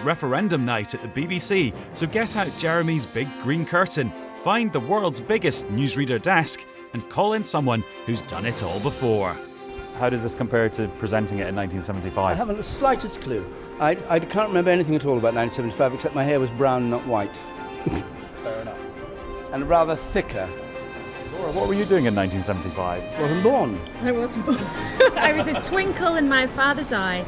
referendum night at the BBC, so get out Jeremy's big green curtain, find the world's biggest newsreader desk, and call in someone who's done it all before. How does this compare to presenting it in 1975? I haven't the slightest clue. I can't remember anything at all about 1975 except my hair was brown, not white. Fair enough. And rather thicker. Laura, what were you doing in 1975? I wasn't born. I wasn't born. I was a twinkle in my father's eye.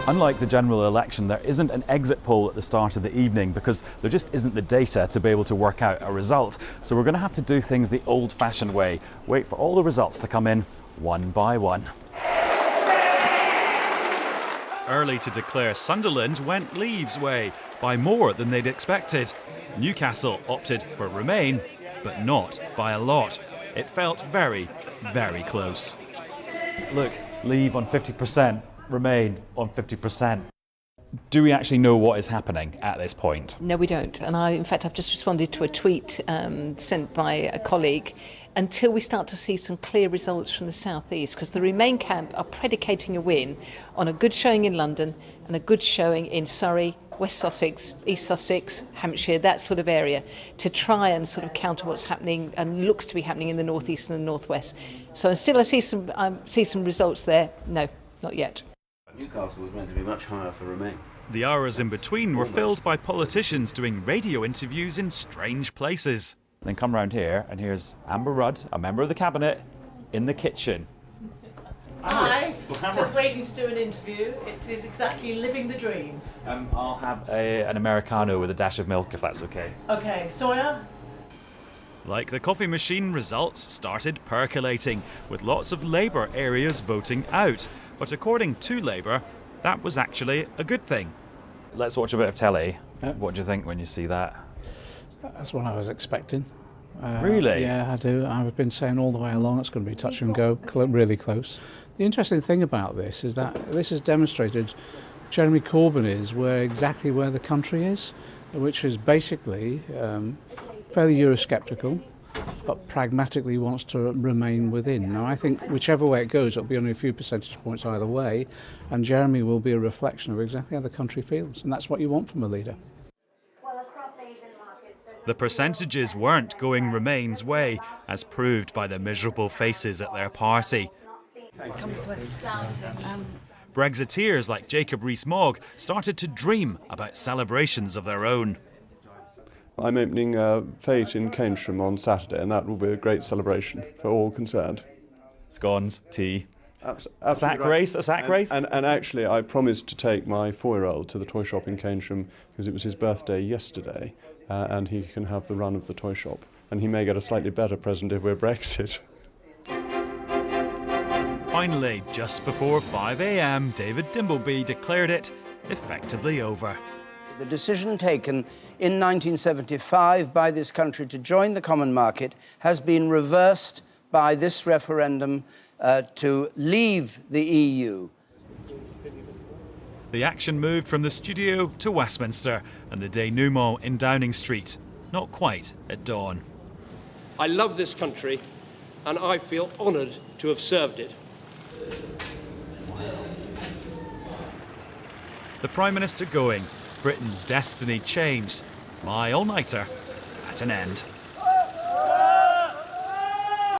Unlike the general election, there isn't an exit poll at the start of the evening because there just isn't the data to be able to work out a result. So we're going to have to do things the old-fashioned way. Wait for all the results to come in one by one. Early to declare Sunderland went Leave's way by more than they'd expected. Newcastle opted for Remain, but not by a lot. It felt very, very close. Look, Leave on 50%. Remain on 50%. Do we actually know what is happening at this point? No, we don't. And in fact, I've just responded to a tweet sent by a colleague. Until we start to see some clear results from the South East, because the Remain camp are predicating a win on a good showing in London and a good showing in Surrey, West Sussex, East Sussex, Hampshire, that sort of area, to try and sort of counter what's happening and looks to be happening in the North East and the North West. So until I see some results there, no, not yet. Newcastle was meant to be much higher for Remain. The hours in between were filled by politicians doing radio interviews in strange places. Then come round here, and here's Amber Rudd, a member of the cabinet, in the kitchen. Hi, just waiting to do an interview. It is exactly living the dream. I'll have an Americano with a dash of milk, if that's okay. Okay, soya? Like the coffee machine, results started percolating, with lots of Labour areas voting out. But according to Labour, that was actually a good thing. Let's watch a bit of telly. Yep. What do you think when you see that? That's what I was expecting. Really? Yeah, I do. I've been saying all the way along it's going to be touch and go, really close. The interesting thing about this is that this has demonstrated Jeremy Corbyn is exactly where the country is, which is basically fairly Eurosceptical, but pragmatically wants to remain within. Now, I think whichever way it goes, it'll be only a few percentage points either way, and Jeremy will be a reflection of exactly how the country feels, and that's what you want from a leader. The percentages weren't going Remain's way, as proved by the miserable faces at their party. Brexiteers like Jacob Rees-Mogg started to dream about celebrations of their own. I'm opening Fate in Keynsham on Saturday, and that will be a great celebration for all concerned. Scones, tea, a sack race. And actually, I promised to take my 4-year-old to the toy shop in Keynsham because it was his birthday yesterday, and he can have the run of the toy shop. And he may get a slightly better present if we're Brexit. Finally, just before 5 a.m, David Dimbleby declared it effectively over. The decision taken in 1975 by this country to join the common market has been reversed by this referendum to leave the EU. The action moved from the studio to Westminster and the denouement in Downing Street, not quite at dawn. I love this country and I feel honoured to have served it. The Prime Minister going, Britain's destiny changed, my all-nighter at an end.